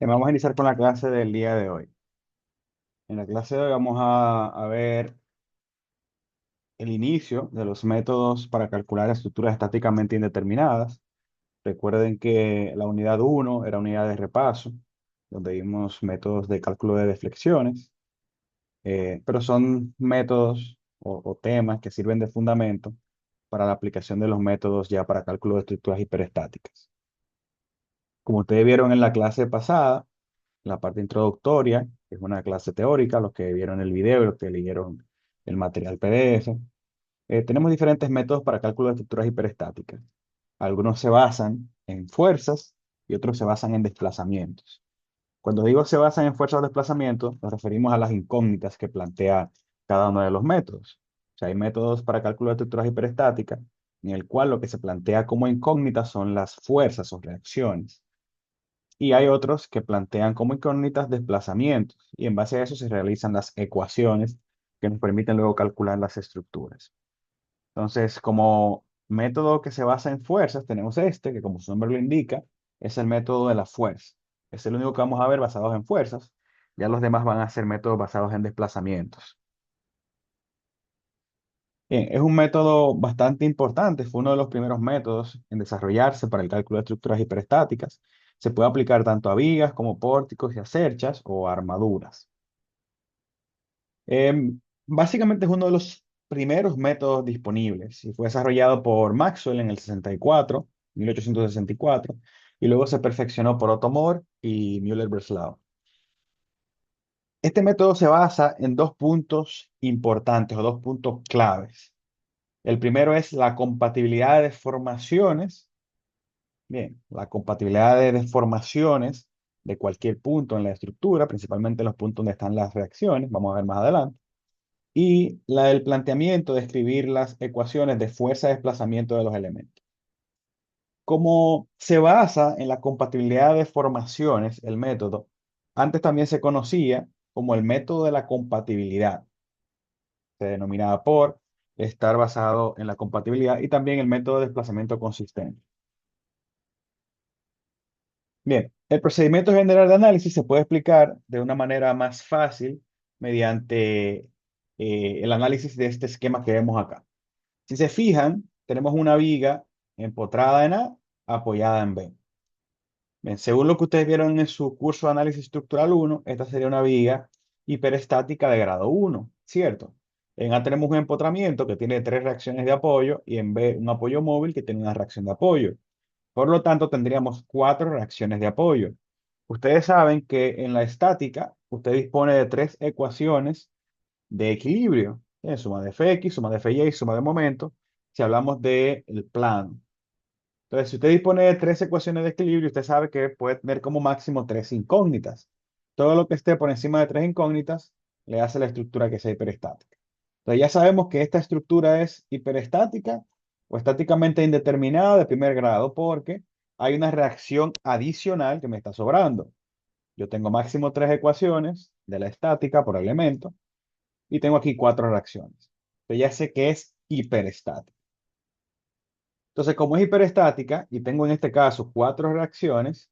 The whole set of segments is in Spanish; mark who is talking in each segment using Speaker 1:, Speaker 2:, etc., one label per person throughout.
Speaker 1: Vamos a iniciar con la clase del día de hoy. En la clase de hoy vamos a ver el inicio de los métodos para calcular estructuras estáticamente indeterminadas. Recuerden que la unidad uno era unidad de repaso, donde vimos métodos de cálculo de deflexiones, pero son métodos o temas que sirven de fundamento para la aplicación de los métodos ya para cálculo de estructuras hiperestáticas. Como ustedes vieron en la clase pasada, la parte introductoria, que es una clase teórica, los que vieron el video y los que leyeron el material PDF. Tenemos diferentes métodos para cálculo de estructuras hiperestáticas. Algunos se basan en fuerzas y otros se basan en desplazamientos. Cuando digo se basan en fuerzas o desplazamientos, nos referimos a las incógnitas que plantea cada uno de los métodos. O sea, hay métodos para cálculo de estructuras hiperestáticas en el cual lo que se plantea como incógnitas son las fuerzas o reacciones. Y hay otros que plantean como incógnitas desplazamientos, y en base a eso se realizan las ecuaciones que nos permiten luego calcular las estructuras. Entonces, como método que se basa en fuerzas, tenemos este, que como su nombre lo indica, es el método de la fuerza. Es el único que vamos a ver basados en fuerzas. Ya los demás van a ser métodos basados en desplazamientos. Bien, es un método bastante importante, fue uno de los primeros métodos en desarrollarse para el cálculo de estructuras hiperestáticas. Se puede aplicar tanto a vigas como pórticos y a cerchas o armaduras. Básicamente es uno de los primeros métodos disponibles y fue desarrollado por Maxwell en el 1864, y luego se perfeccionó por Otto Moore y Müller-Breslau. Este método se basa en dos puntos importantes o dos puntos claves. El primero es la compatibilidad de deformaciones. Bien, la compatibilidad de deformaciones de cualquier punto en la estructura, principalmente los puntos donde están las reacciones, vamos a ver más adelante. Y la del planteamiento de escribir las ecuaciones de fuerza de desplazamiento de los elementos. Como se basa en la compatibilidad de formaciones, el método, antes también se conocía como el método de la compatibilidad. Se denominaba por estar basado en la compatibilidad, y también el método de desplazamiento consistente. Bien, el procedimiento general de análisis se puede explicar de una manera más fácil mediante el análisis de este esquema que vemos acá. Si se fijan, tenemos una viga empotrada en A, apoyada en B. Bien, según lo que ustedes vieron en su curso de análisis estructural uno, esta sería una viga hiperestática de grado uno, ¿cierto? En A tenemos un empotramiento que tiene tres reacciones de apoyo, y en B un apoyo móvil que tiene una reacción de apoyo. Por lo tanto, tendríamos cuatro reacciones de apoyo. Ustedes saben que en la estática usted dispone de tres ecuaciones de equilibrio. Suma de Fx, suma de Fy y suma de momento, si hablamos del plano. Entonces, si usted dispone de tres ecuaciones de equilibrio, usted sabe que puede tener como máximo tres incógnitas. Todo lo que esté por encima de tres incógnitas le hace la estructura que sea hiperestática. Entonces, ya sabemos que esta estructura es hiperestática o estáticamente indeterminada de primer grado, porque hay una reacción adicional que me está sobrando. Yo tengo máximo tres ecuaciones de la estática por elemento y tengo aquí cuatro reacciones. Entonces ya sé que es hiperestática. Entonces, como es hiperestática y tengo en este caso cuatro reacciones,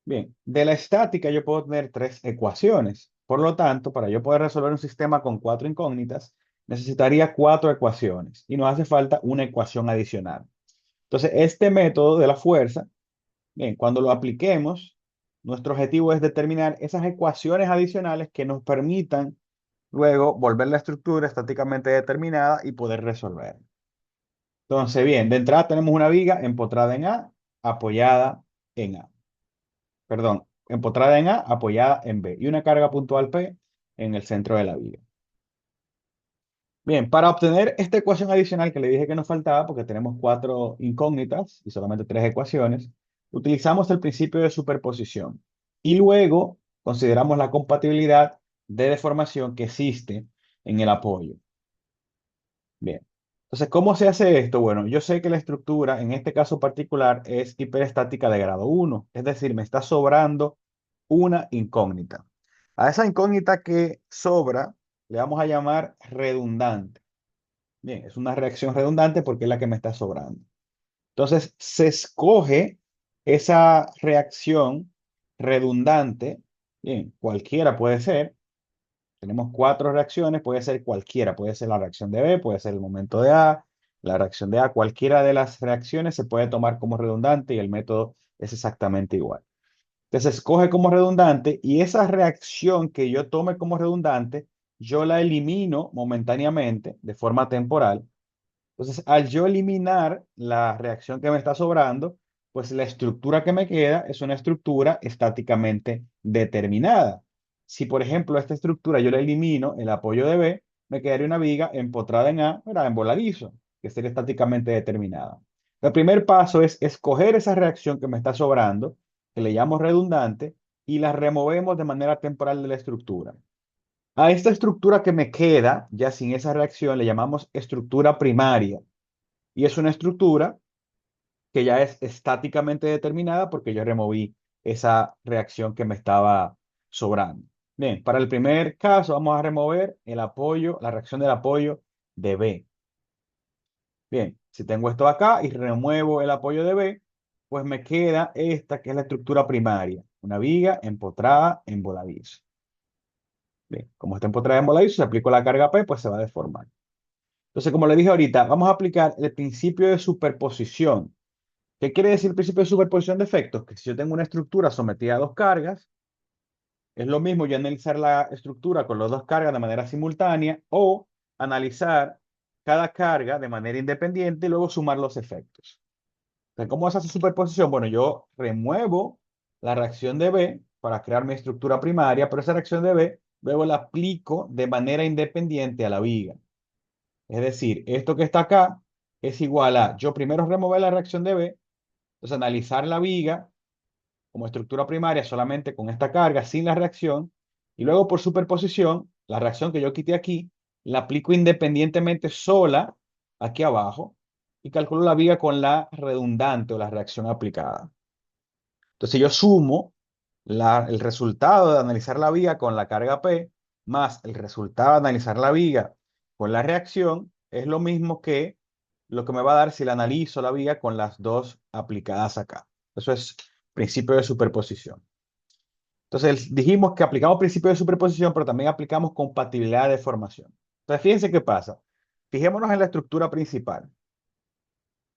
Speaker 1: bien, de la estática yo puedo tener tres ecuaciones. Por lo tanto, para yo poder resolver un sistema con cuatro incógnitas, necesitaría cuatro ecuaciones y nos hace falta una ecuación adicional. Entonces, este método de la fuerza, bien, cuando lo apliquemos, nuestro objetivo es determinar esas ecuaciones adicionales que nos permitan luego volver la estructura estáticamente determinada y poder resolver. Entonces, bien, de entrada tenemos una viga empotrada en A, apoyada en A. Perdón, empotrada en A, apoyada en B. Y una carga puntual P en el centro de la viga. Bien, para obtener esta ecuación adicional que le dije que nos faltaba, porque tenemos cuatro incógnitas y solamente tres ecuaciones, utilizamos el principio de superposición. Y luego consideramos la compatibilidad de deformación que existe en el apoyo. Bien. Entonces, ¿cómo se hace esto? Bueno, yo sé que la estructura, en este caso particular, es hiperestática de grado uno, es decir, me está sobrando una incógnita. A esa incógnita que sobra le vamos a llamar redundante. Bien, es una reacción redundante porque es la que me está sobrando. Entonces, se escoge esa reacción redundante, bien, cualquiera puede ser. Tenemos cuatro reacciones, puede ser cualquiera, puede ser la reacción de B, puede ser el momento de A, la reacción de A, cualquiera de las reacciones se puede tomar como redundante y el método es exactamente igual. Entonces, escoge como redundante y esa reacción que yo tome como redundante, yo la elimino momentáneamente de forma temporal. Entonces, al yo eliminar la reacción que me está sobrando, pues la estructura que me queda es una estructura estáticamente determinada. Si, por ejemplo, esta estructura yo la elimino, el apoyo de B, me quedaría una viga empotrada en A, ¿verdad? En voladizo, que sería estáticamente determinada. El primer paso es escoger esa reacción que me está sobrando, que le llamo redundante, y la removemos de manera temporal de la estructura. A esta estructura que me queda, ya sin esa reacción, le llamamos estructura primaria. Y es una estructura que ya es estáticamente determinada porque yo removí esa reacción que me estaba sobrando. Bien, para el primer caso vamos a remover el apoyo, la reacción del apoyo de B. Bien, si tengo esto acá y remuevo el apoyo de B, pues me queda esta que es la estructura primaria, una viga empotrada en voladizo. Bien, como está empotrada en voladizo, si aplico la carga P, pues se va a deformar. Entonces, como le dije ahorita, vamos a aplicar el principio de superposición. ¿Qué quiere decir el principio de superposición de efectos? Que si yo tengo una estructura sometida a dos cargas, es lo mismo yo analizar la estructura con las dos cargas de manera simultánea o analizar cada carga de manera independiente y luego sumar los efectos. Entonces, ¿cómo se hace superposición? Bueno, yo remuevo la reacción de B para crear mi estructura primaria, pero esa reacción de B luego la aplico de manera independiente a la viga. Es decir, esto que está acá es igual a, yo primero remover la reacción de B, entonces analizar la viga como estructura primaria solamente con esta carga, sin la reacción, y luego por superposición, la reacción que yo quité aquí, la aplico independientemente sola aquí abajo y calculo la viga con la redundante o la reacción aplicada. Entonces yo sumo el resultado de analizar la viga con la carga P más el resultado de analizar la viga con la reacción es lo mismo que lo que me va a dar si la analizo la viga con las dos aplicadas acá. Eso es principio de superposición. Entonces dijimos que aplicamos principio de superposición, pero también aplicamos compatibilidad de formación. Entonces fíjense qué pasa. Fijémonos en la estructura principal.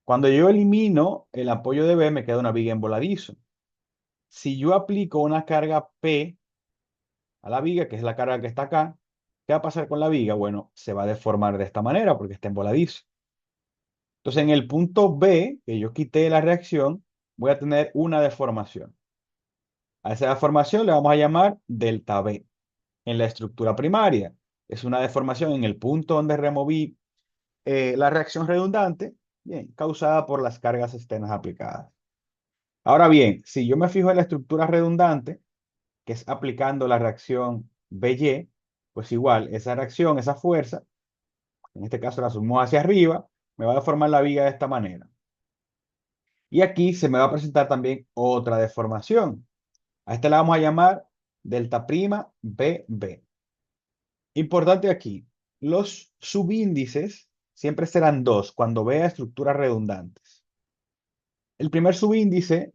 Speaker 1: Cuando yo elimino el apoyo de B, me queda una viga en voladizo. Si yo aplico una carga P a la viga, que es la carga que está acá, ¿qué va a pasar con la viga? Bueno, se va a deformar de esta manera porque está en voladizo. Entonces, en el punto B, que yo quité la reacción, voy a tener una deformación. A esa deformación le vamos a llamar delta B. En la estructura primaria, es una deformación en el punto donde removí la reacción redundante, bien, causada por las cargas externas aplicadas. Ahora bien, si yo me fijo en la estructura redundante, que es aplicando la reacción BY, pues igual, esa reacción, esa fuerza, en este caso la sumo hacia arriba, me va a deformar la viga de esta manera. Y aquí se me va a presentar también otra deformación. A esta la vamos a llamar delta prima BB. Importante aquí, los subíndices siempre serán dos cuando vea estructuras redundantes. El primer subíndice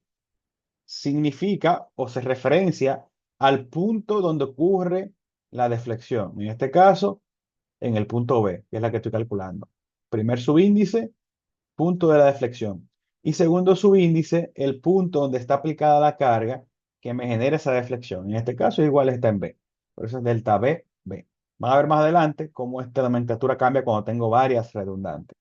Speaker 1: significa o se referencia al punto donde ocurre la deflexión. En este caso, en el punto B, que es la que estoy calculando. Primer subíndice, punto de la deflexión. Y segundo subíndice, el punto donde está aplicada la carga que me genera esa deflexión. En este caso, igual está en B. Por eso es delta B, B. Van a ver más adelante cómo esta nomenclatura cambia cuando tengo varias redundantes.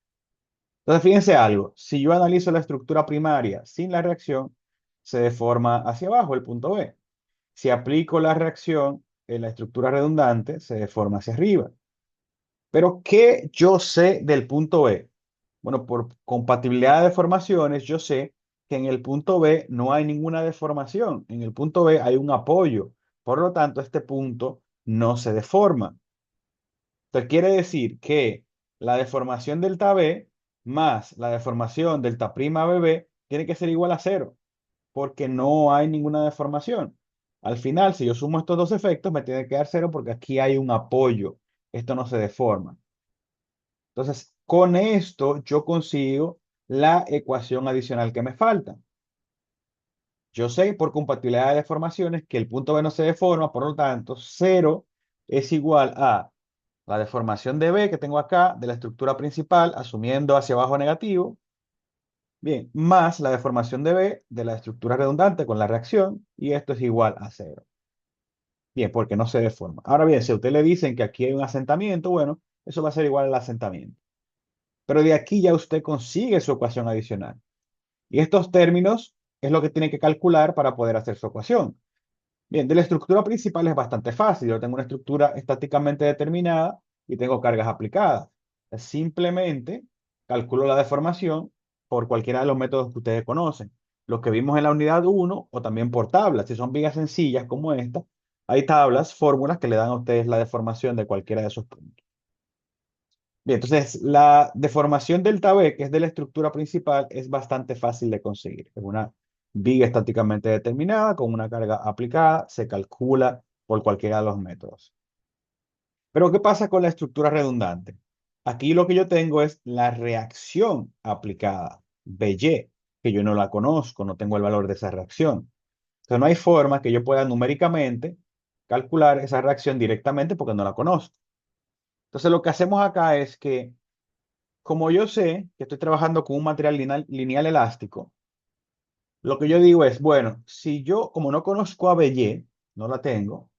Speaker 1: Entonces, fíjense algo. Si yo analizo la estructura primaria sin la reacción, se deforma hacia abajo el punto B. Si aplico la reacción en la estructura redundante, se deforma hacia arriba. Pero, ¿qué yo sé del punto B? Bueno, por compatibilidad de deformaciones, yo sé que en el punto B no hay ninguna deformación. En el punto B hay un apoyo. Por lo tanto, este punto no se deforma. Entonces, quiere decir que la deformación delta B más la deformación delta prima BB tiene que ser igual a cero, porque no hay ninguna deformación. Al final, si yo sumo estos dos efectos, me tiene que dar cero porque aquí hay un apoyo. Esto no se deforma. Entonces, con esto yo consigo la ecuación adicional que me falta. Yo sé por compatibilidad de deformaciones que el punto B no se deforma, por lo tanto, cero es igual a la deformación de B que tengo acá de la estructura principal, asumiendo hacia abajo negativo, bien, más la deformación de B de la estructura redundante con la reacción, y esto es igual a cero. Bien, porque no se deforma. Ahora bien, si a usted le dicen que aquí hay un asentamiento, bueno, eso va a ser igual al asentamiento. Pero de aquí ya usted consigue su ecuación adicional. Y estos términos es lo que tiene que calcular para poder hacer su ecuación. Bien, de la estructura principal es bastante fácil. Yo tengo una estructura estáticamente determinada y tengo cargas aplicadas. Simplemente calculo la deformación por cualquiera de los métodos que ustedes conocen. Los que vimos en la unidad uno o también por tablas. Si son vigas sencillas como esta, hay tablas, fórmulas que le dan a ustedes la deformación de cualquiera de esos puntos. Bien, entonces la deformación delta B, que es de la estructura principal, es bastante fácil de conseguir. Es una viga estáticamente determinada con una carga aplicada, se calcula por cualquiera de los métodos. Pero ¿qué pasa con la estructura redundante? Aquí lo que yo tengo es la reacción aplicada, BY, que yo no la conozco, no tengo el valor de esa reacción. Entonces no hay forma que yo pueda numéricamente calcular esa reacción directamente porque no la conozco. Entonces lo que hacemos acá es que como yo sé que estoy trabajando con un material lineal elástico, lo que yo digo es, bueno, si yo, como no conozco a BY, no la tengo,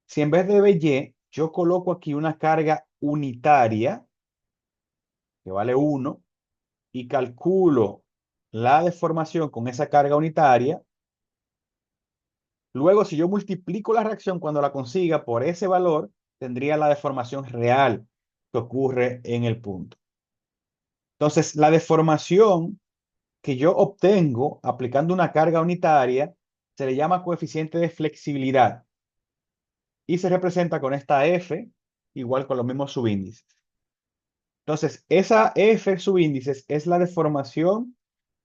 Speaker 1: si en vez de BY yo coloco aquí una carga unitaria, que vale 1, y calculo la deformación con esa carga unitaria, luego si yo multiplico la reacción cuando la consiga por ese valor, tendría la deformación real que ocurre en el punto. Entonces, la deformación que yo obtengo aplicando una carga unitaria se le llama coeficiente de flexibilidad y se representa con esta F igual con los mismos subíndices. Entonces, esa F subíndices es la deformación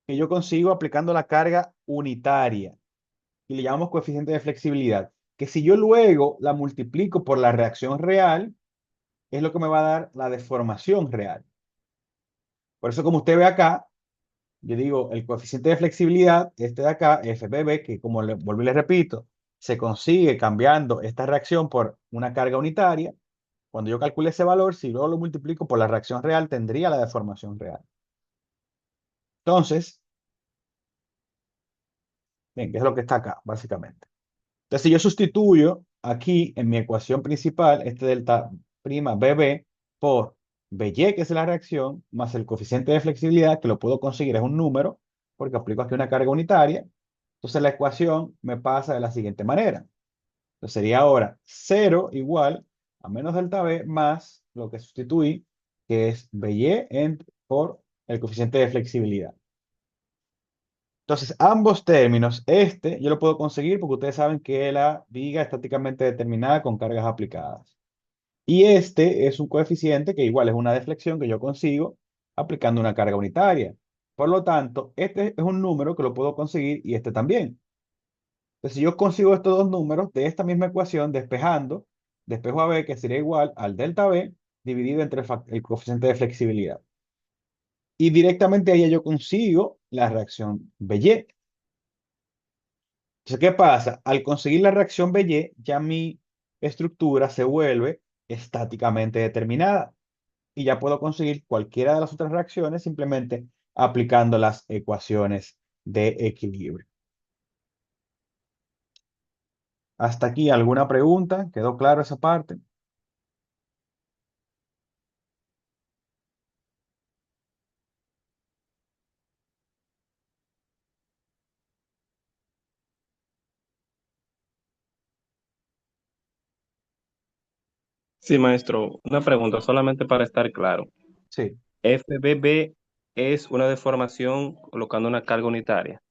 Speaker 1: que yo consigo aplicando la carga unitaria y le llamamos coeficiente de flexibilidad, que si yo luego la multiplico por la reacción real, es lo que me va a dar la deformación real. Por eso, como usted ve acá, yo digo, el coeficiente de flexibilidad, este de acá, FBB, que como le, vuelvo y le repito, se consigue cambiando esta reacción por una carga unitaria. Cuando yo calcule ese valor, si luego lo multiplico por la reacción real, tendría la deformación real. Entonces, bien, ¿qué es lo que está acá, básicamente? Entonces, si yo sustituyo aquí en mi ecuación principal, este delta prima BB por BY, que es la reacción, más el coeficiente de flexibilidad, que lo puedo conseguir, es un número, porque aplico aquí una carga unitaria. Entonces, la ecuación me pasa de la siguiente manera. Entonces, sería ahora 0 igual a menos delta B más lo que sustituí, que es BY por el coeficiente de flexibilidad. Entonces, ambos términos, este yo lo puedo conseguir porque ustedes saben que la viga es estáticamente determinada con cargas aplicadas. Y este es un coeficiente que igual es una deflexión que yo consigo aplicando una carga unitaria. Por lo tanto, este es un número que lo puedo conseguir y este también. Entonces, si yo consigo estos dos números de esta misma ecuación, despejando, despejo a B que sería igual al delta B dividido entre el coeficiente de flexibilidad. Y directamente ahí yo consigo la reacción BY. Entonces, ¿qué pasa? Al conseguir la reacción BY, ya mi estructura se vuelve estáticamente determinada y ya puedo conseguir cualquiera de las otras reacciones simplemente aplicando las ecuaciones de equilibrio. ¿Hasta aquí alguna pregunta? ¿Quedó claro esa parte?
Speaker 2: Sí, maestro, una pregunta solamente para estar claro.
Speaker 1: Sí,
Speaker 2: FBB es una deformación colocando una carga unitaria.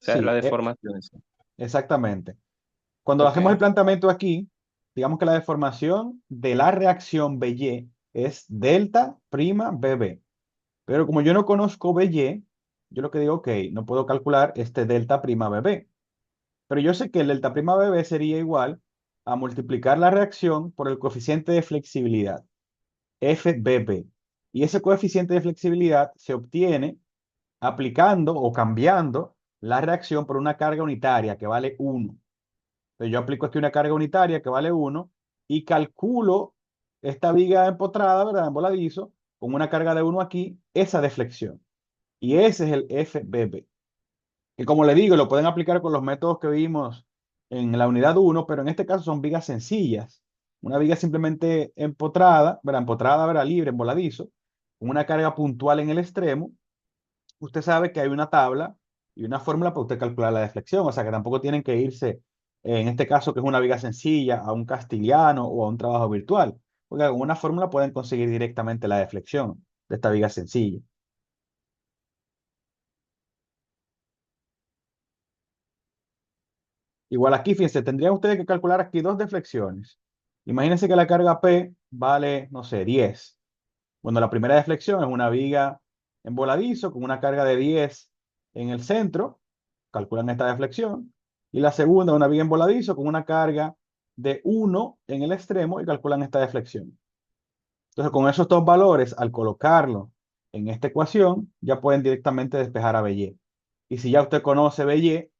Speaker 2: O sea, la
Speaker 1: sí,
Speaker 2: deformación es.
Speaker 1: exactamente. Cuando
Speaker 2: Ok,
Speaker 1: hacemos el planteamiento aquí, digamos que la deformación de la reacción BY es delta prima BB. Pero como yo no conozco BY, yo lo que digo, ok, no puedo calcular este delta prima BB. Pero yo sé que el delta prima BB sería igual a multiplicar la reacción por el coeficiente de flexibilidad, FBB. Y ese coeficiente de flexibilidad se obtiene aplicando o cambiando la reacción por una carga unitaria que vale 1. Entonces yo aplico aquí una carga unitaria que vale 1 y calculo esta viga empotrada, ¿verdad? En voladizo, con una carga de 1 aquí, esa deflexión. Y ese es el FBB. Que como le digo, lo pueden aplicar con los métodos que vimos en la unidad 1, pero en este caso son vigas sencillas. Una viga simplemente empotrada, ¿verdad? Empotrada, ¿verdad? Libre, en voladizo, con una carga puntual en el extremo. Usted sabe que hay una tabla y una fórmula para usted calcular la deflexión, o sea que tampoco tienen que irse, en este caso que es una viga sencilla, a un castiliano o a un trabajo virtual, porque con una fórmula pueden conseguir directamente la deflexión de esta viga sencilla. Igual aquí, fíjense, tendrían ustedes que calcular aquí dos deflexiones. Imagínense que la carga P vale, no sé, 10. Bueno, la primera deflexión es una viga en voladizo con una carga de 10 en el centro, calculan esta deflexión. Y la segunda, una viga en voladizo con una carga de 1 en el extremo y calculan esta deflexión. Entonces, con esos dos valores, al colocarlo en esta ecuación, ya pueden directamente despejar a BY. Y si ya usted conoce BY,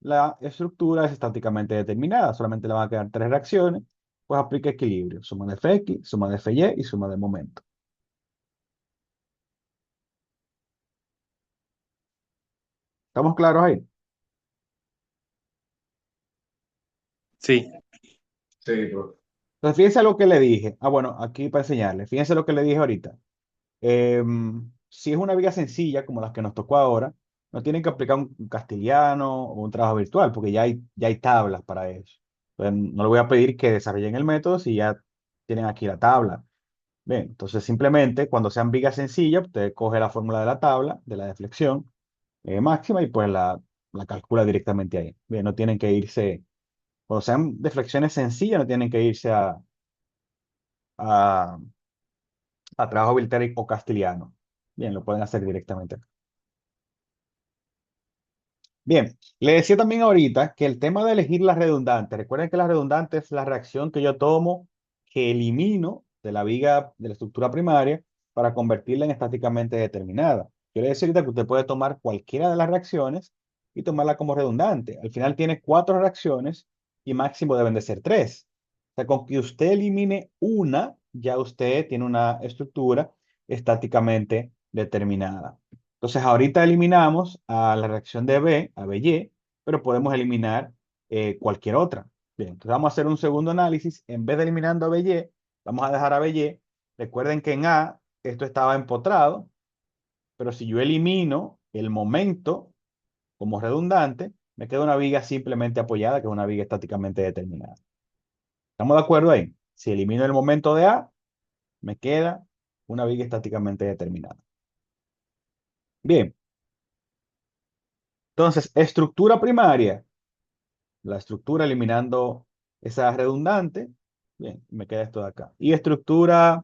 Speaker 1: la estructura es estáticamente determinada, solamente le van a quedar tres reacciones, pues aplica equilibrio, suma de Fx, suma de Fy y suma de momento. ¿Estamos claros ahí?
Speaker 2: Sí,
Speaker 3: Sí, bro.
Speaker 1: Entonces, fíjense lo que le dije. Ah, bueno, aquí para enseñarle. Fíjense lo que le dije ahorita. Si es una viga sencilla, como las que nos tocó ahora, no tienen que aplicar un castiliano o un trabajo virtual, porque ya hay tablas para eso. Entonces, no le voy a pedir que desarrollen el método si ya tienen aquí la tabla. Bien, entonces simplemente cuando sean vigas sencillas, usted coge la fórmula de la tabla, de la deflexión máxima y pues la calcula directamente ahí. Bien, no tienen que irse, cuando sean deflexiones sencillas, no tienen que irse a, a trabajo virtual o castiliano. Bien, lo pueden hacer directamente. Bien, le decía también ahorita que el tema de elegir la redundante, recuerden que la redundante es la reacción que yo tomo, que elimino de la viga de la estructura primaria para convertirla en estáticamente determinada. Yo le decía ahorita que usted puede tomar cualquiera de las reacciones y tomarla como redundante. Al final tiene cuatro reacciones y máximo deben de ser tres. O sea, con que usted elimine una, ya usted tiene una estructura estáticamente determinada. Entonces, ahorita eliminamos a la reacción de B, a BY, pero podemos eliminar cualquier otra. Bien, entonces vamos a hacer un segundo análisis. En vez de eliminando a BY, vamos a dejar a BY. Recuerden que en A esto estaba empotrado, pero si yo elimino el momento como redundante, me queda una viga simplemente apoyada, que es una viga estáticamente determinada. ¿Estamos de acuerdo ahí? Si elimino el momento de A, me queda una viga estáticamente determinada. Bien, entonces, estructura primaria. La estructura eliminando esa redundante. Bien, me queda esto de acá. Y estructura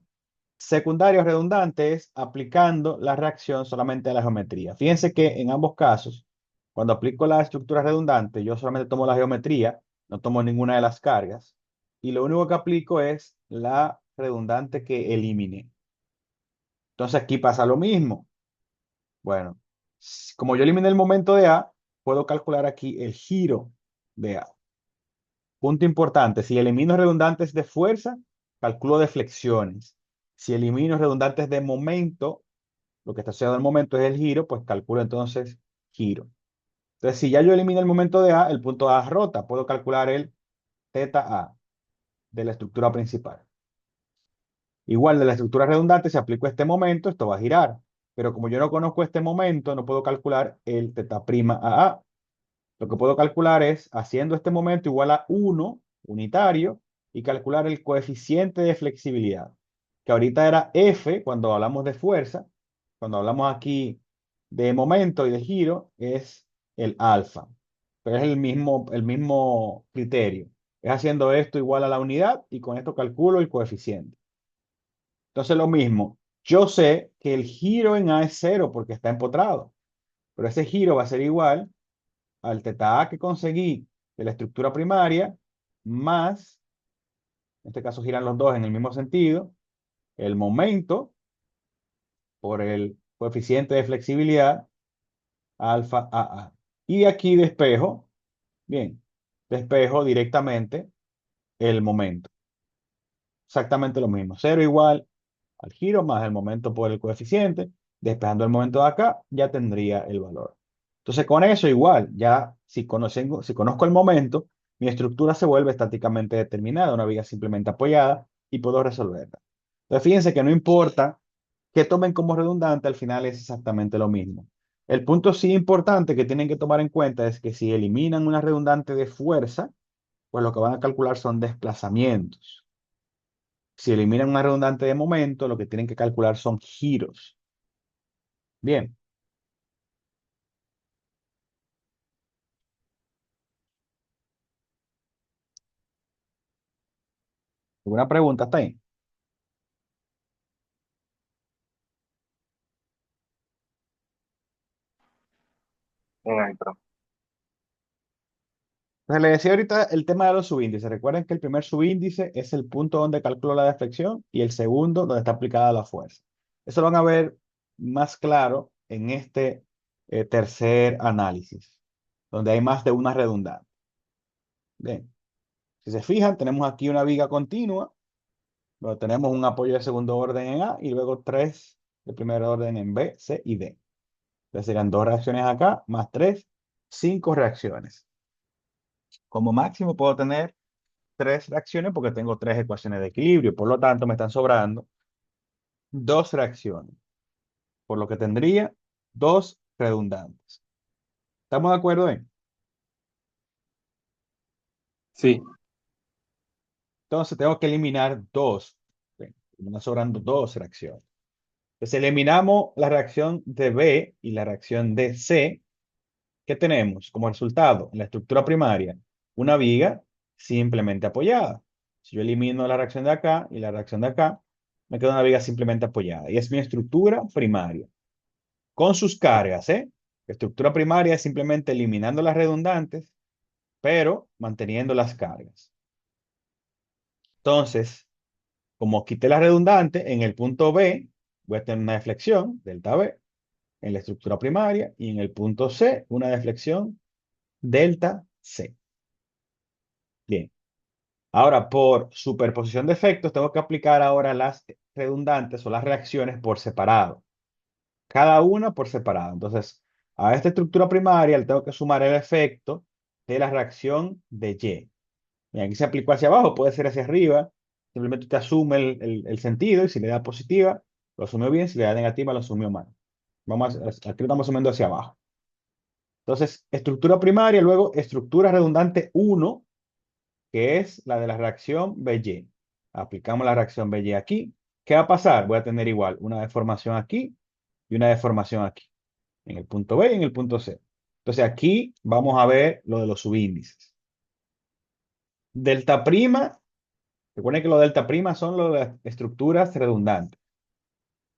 Speaker 1: secundaria o redundante es aplicando la reacción solamente a la geometría. Fíjense que en ambos casos, cuando aplico la estructura redundante, yo solamente tomo la geometría, no tomo ninguna de las cargas, y lo único que aplico es la redundante que elimine. Entonces aquí pasa lo mismo. Bueno, como yo eliminé el momento de A, puedo calcular aquí el giro de A. Punto importante, si elimino redundantes de fuerza, calculo deflexiones. Si elimino redundantes de momento, lo que está asociado al momento es el giro, pues calculo entonces giro. Entonces, si ya yo elimino el momento de A, el punto A rota, puedo calcular el θ A de la estructura principal. Igual de la estructura redundante, si aplico este momento, esto va a girar. Pero como yo no conozco este momento, no puedo calcular el θ' A. Lo que puedo calcular es haciendo este momento igual a 1 unitario y calcular el coeficiente de flexibilidad, que ahorita era F cuando hablamos de fuerza, cuando hablamos aquí de momento y de giro, es el alfa, pero es el mismo criterio. Es haciendo esto igual a la unidad y con esto calculo el coeficiente. Entonces lo mismo, yo sé que el giro en A es cero porque está empotrado, pero ese giro va a ser igual al θ que conseguí de la estructura primaria, más, en este caso giran los dos en el mismo sentido, el momento por el coeficiente de flexibilidad alfa AA. Y aquí despejo, bien, despejo directamente el momento. Exactamente lo mismo. Cero igual al giro más el momento por el coeficiente. Despejando el momento de acá, ya tendría el valor. Entonces, con eso igual, ya si conozco el momento, mi estructura se vuelve estáticamente determinada, una viga simplemente apoyada y puedo resolverla. Entonces, fíjense que no importa que tomen como redundante, al final es exactamente lo mismo. El punto sí importante que tienen que tomar en cuenta es que si eliminan una redundante de fuerza, pues lo que van a calcular son desplazamientos. Si eliminan una redundante de momento, lo que tienen que calcular son giros. Bien, ¿alguna pregunta hasta ahí?
Speaker 2: Ay, pero
Speaker 1: Entonces, le decía ahorita el tema de los subíndices. Recuerden que el primer subíndice es el punto donde calculo la deflexión y el segundo donde está aplicada la fuerza. Eso lo van a ver más claro en este tercer análisis, donde hay más de una redundante. Bien, si se fijan, tenemos aquí una viga continua, luego tenemos un apoyo de segundo orden en A y luego tres de primer orden en B, C y D. Entonces serían dos reacciones acá, más tres, cinco reacciones. Como máximo puedo tener tres reacciones porque tengo tres ecuaciones de equilibrio. Por lo tanto, me están sobrando dos reacciones, por lo que tendría dos redundantes. ¿Estamos de acuerdo en?
Speaker 2: sí,
Speaker 1: Entonces tengo que eliminar dos. Bien, me están sobrando dos reacciones. Entonces eliminamos la reacción de B y la reacción de C. ¿Qué tenemos como resultado? En la estructura primaria, una viga simplemente apoyada. Si yo elimino la reacción de acá y la reacción de acá, me queda una viga simplemente apoyada. Y es mi estructura primaria. Con sus cargas, ¿eh? La estructura primaria es simplemente eliminando las redundantes, pero manteniendo las cargas. Entonces, como quité la redundante, en el punto B voy a tener una deflexión, delta B, en la estructura primaria, y en el punto C, una deflexión, delta C. Bien. Ahora, por superposición de efectos, tengo que aplicar ahora las redundantes o las reacciones por separado. Cada una por separado. Entonces, a esta estructura primaria le tengo que sumar el efecto de la reacción de Y. Y aquí se aplicó hacia abajo, puede ser hacia arriba. Simplemente usted asume el sentido y si le da positiva, lo asumió bien, si le da negativa, lo asumió mal. Aquí lo estamos asumiendo hacia abajo. Entonces, estructura primaria, luego estructura redundante uno, que es la de la reacción BY. Aplicamos la reacción BY aquí. ¿Qué va a pasar? Voy a tener igual una deformación aquí y una deformación aquí, en el punto B y en el punto C. Entonces aquí vamos a ver lo de los subíndices. Delta prima, recuerden que los delta prima son las estructuras redundantes.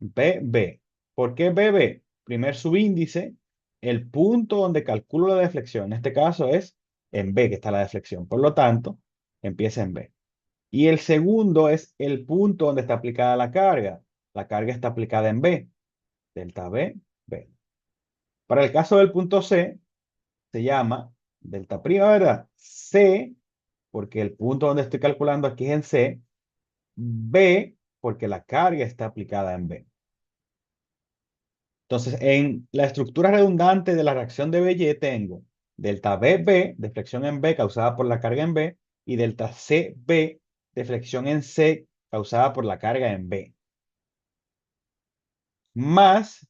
Speaker 1: BB. ¿Por qué BB? Primer subíndice, el punto donde calculo la deflexión. En este caso es en B que está la deflexión. Por lo tanto, empieza en B. Y el segundo es el punto donde está aplicada la carga. La carga está aplicada en B. Delta B, B. Para el caso del punto C, se llama delta prima, ¿verdad? C, porque el punto donde estoy calculando aquí es en C. B, porque la carga está aplicada en B. Entonces, en la estructura redundante de la reacción de BY tengo delta BB, deflexión en B causada por la carga en B, y delta CB, deflexión en C causada por la carga en B. Más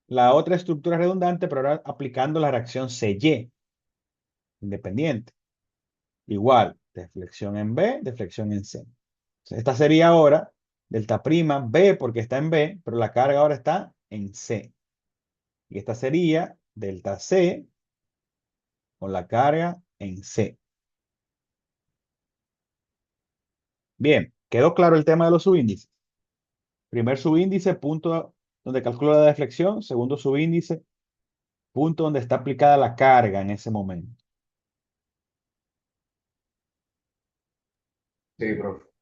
Speaker 1: la otra estructura redundante, pero ahora aplicando la reacción CY, independiente. Igual, deflexión en B, deflexión en C. Entonces, esta sería ahora delta prima B porque está en B, pero la carga ahora está en C. Y esta sería delta C con la carga en C. Bien, ¿quedó claro el tema de los subíndices? Primer subíndice, punto donde calculo la deflexión. Segundo subíndice, punto donde está aplicada la carga en ese momento.
Speaker 3: Sí, profe.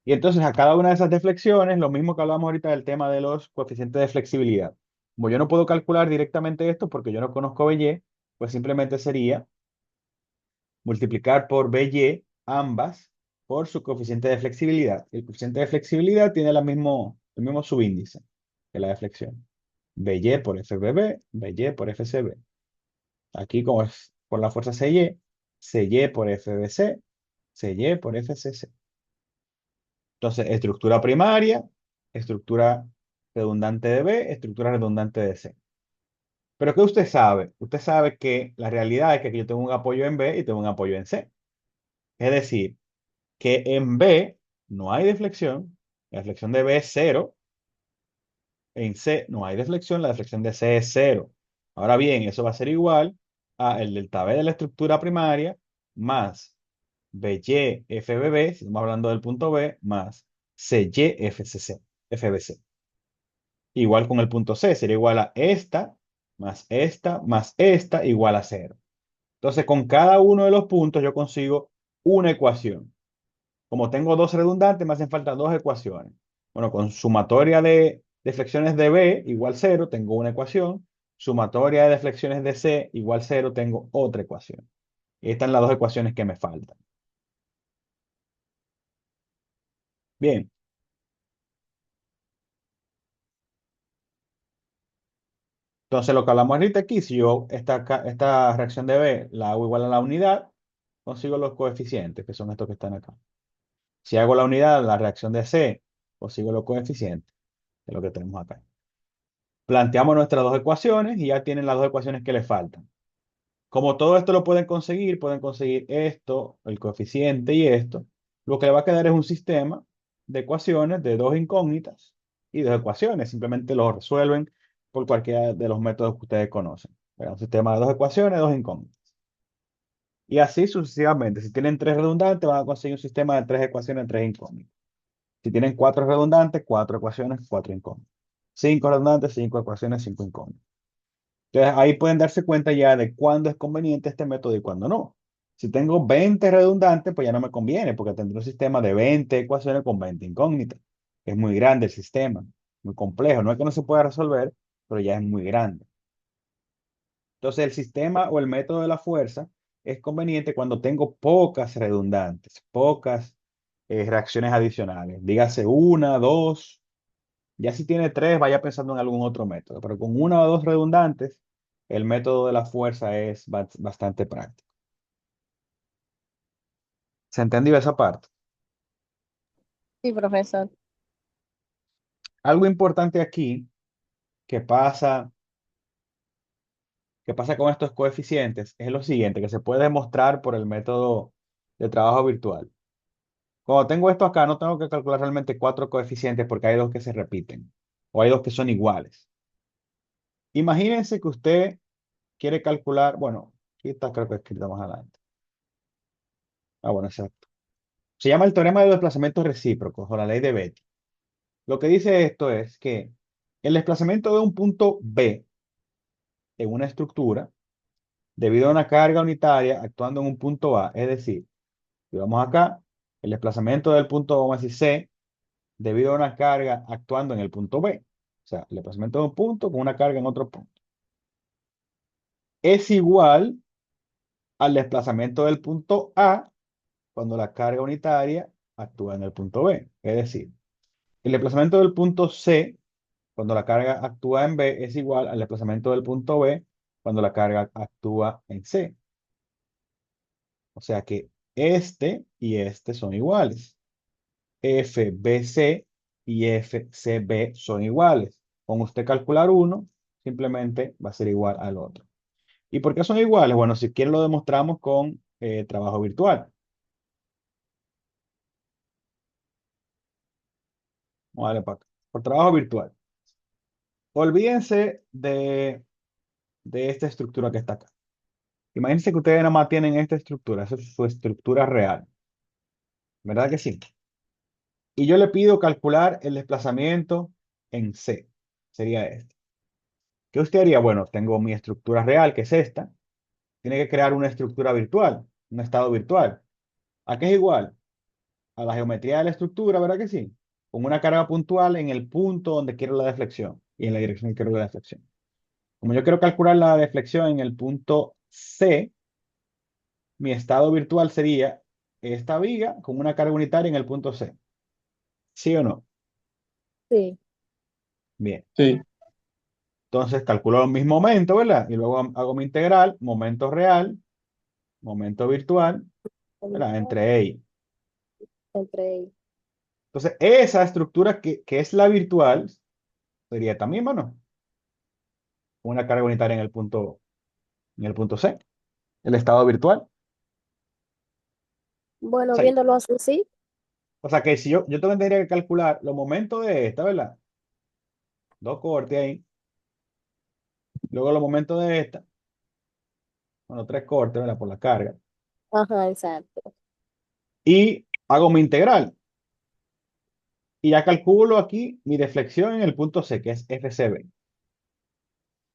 Speaker 1: Y entonces a cada una de esas deflexiones, lo mismo que hablamos ahorita del tema de los coeficientes de flexibilidad. Como yo no puedo calcular directamente esto porque yo no conozco BY, pues simplemente sería multiplicar por BY ambas por su coeficiente de flexibilidad. El coeficiente de flexibilidad tiene el mismo subíndice que la de flexión. BY por FBB, BY por FCB. Aquí como es por la fuerza CY, CY por FBC, CY por FCC. Entonces, estructura primaria, estructura redundante de B, estructura redundante de C. Pero ¿qué usted sabe? Usted sabe que la realidad es que yo tengo un apoyo en B y tengo un apoyo en C. Es decir, que en B no hay deflexión, la deflexión de B es cero, en C no hay deflexión, la deflexión de C es cero. Ahora bien, eso va a ser igual a el delta B de la estructura primaria más BY FBB, si estamos hablando del punto B, más CY FCC, FBC. Igual con el punto C, sería igual a esta, más esta, igual a cero. Entonces, con cada uno de los puntos yo consigo una ecuación. Como tengo dos redundantes, me hacen falta dos ecuaciones. Bueno, con sumatoria de flexiones de B igual cero, tengo una ecuación. Sumatoria de flexiones de C igual cero, tengo otra ecuación. Y estas son las dos ecuaciones que me faltan. Bien, entonces lo que hablamos ahorita aquí, si yo esta reacción de B la hago igual a la unidad, consigo los coeficientes, que son estos que están acá. Si hago la unidad, la reacción de C, consigo los coeficientes, que es lo que tenemos acá. Planteamos nuestras dos ecuaciones y ya tienen las dos ecuaciones que les faltan. Como todo esto lo pueden conseguir esto, el coeficiente y esto. Lo que le va a quedar es un sistema de ecuaciones de dos incógnitas y dos ecuaciones. Simplemente lo resuelven por cualquiera de los métodos que ustedes conocen. Un sistema de dos ecuaciones, dos incógnitas. Y así sucesivamente. Si tienen tres redundantes, van a conseguir un sistema de tres ecuaciones, tres incógnitas. Si tienen cuatro redundantes, cuatro ecuaciones, cuatro incógnitas. Cinco redundantes, cinco ecuaciones, cinco incógnitas. Entonces ahí pueden darse cuenta ya de cuándo es conveniente este método y cuándo no. Si tengo 20 redundantes, pues ya no me conviene, porque tendré un sistema de 20 ecuaciones con 20 incógnitas. Es muy grande el sistema, muy complejo. No es que no se pueda resolver, pero ya es muy grande. Entonces el sistema o el método de la fuerza es conveniente cuando tengo pocas redundantes, pocas reacciones adicionales. Dígase una, dos. Ya si tiene tres, vaya pensando en algún otro método, pero con una o dos redundantes, el método de la fuerza es bastante práctico. ¿Se entendió esa parte?
Speaker 4: Sí, profesor.
Speaker 1: Algo importante aquí que pasa, que pasa con estos coeficientes es lo siguiente, que se puede demostrar por el método de trabajo virtual. Cuando tengo esto acá, no tengo que calcular realmente cuatro coeficientes porque hay dos que se repiten o hay dos que son iguales. Imagínense que usted quiere calcular, bueno, aquí está creo que escrito más adelante. Ah, bueno, exacto. Se llama el teorema de desplazamientos recíprocos o la ley de Betti. Lo que dice esto es que el desplazamiento de un punto B en una estructura, debido a una carga unitaria actuando en un punto A, es decir, si vamos acá, el desplazamiento del punto, vamos a decir C, debido a una carga actuando en el punto B. O sea, el desplazamiento de un punto con una carga en otro punto. Es igual al desplazamiento del punto A cuando la carga unitaria actúa en el punto B. Es decir, el desplazamiento del punto C cuando la carga actúa en B es igual al desplazamiento del punto B cuando la carga actúa en C. O sea que este y este son iguales. FBC y FCB son iguales. Con usted calcular uno, simplemente va a ser igual al otro. ¿Y por qué son iguales? Bueno, si quieren lo demostramos con trabajo virtual. Vamos a darle para acá. Por trabajo virtual. Olvídense de esta estructura que está acá. Imagínense que ustedes nada más tienen esta estructura, esa es su estructura real. ¿Verdad que sí? Y yo le pido calcular el desplazamiento en C. Sería este. ¿Qué usted haría? Bueno, tengo mi estructura real, que es esta. Tiene que crear una estructura virtual, un estado virtual. ¿A qué es igual? A la geometría de la estructura, ¿verdad que sí? Con una carga puntual en el punto donde quiero la deflexión. y en la dirección que quiero de la deflexión. Como yo quiero calcular la deflexión en el punto C, mi estado virtual sería esta viga con una carga unitaria en el punto C. ¿Sí o no?
Speaker 4: Sí.
Speaker 1: Bien.
Speaker 2: Sí.
Speaker 1: Entonces calculo mis momentos, ¿verdad? Y luego hago mi integral, momento real, momento virtual, ¿verdad? Entre ellos.
Speaker 4: Entre ellos.
Speaker 1: Entonces, esa estructura que es la virtual sería esta misma, ¿no? Con una carga unitaria en el punto C, el estado virtual. O
Speaker 4: Bueno,
Speaker 1: sea,
Speaker 4: viéndolo así, sí.
Speaker 1: o sea que si yo tendría que calcular los momentos de esta, ¿verdad? Dos cortes ahí. Luego los momentos de esta, bueno, tres cortes, ¿verdad? Por la carga.
Speaker 4: Ajá, exacto.
Speaker 1: Y hago mi integral. Y ya calculo aquí mi deflexión en el punto C, que es FCB.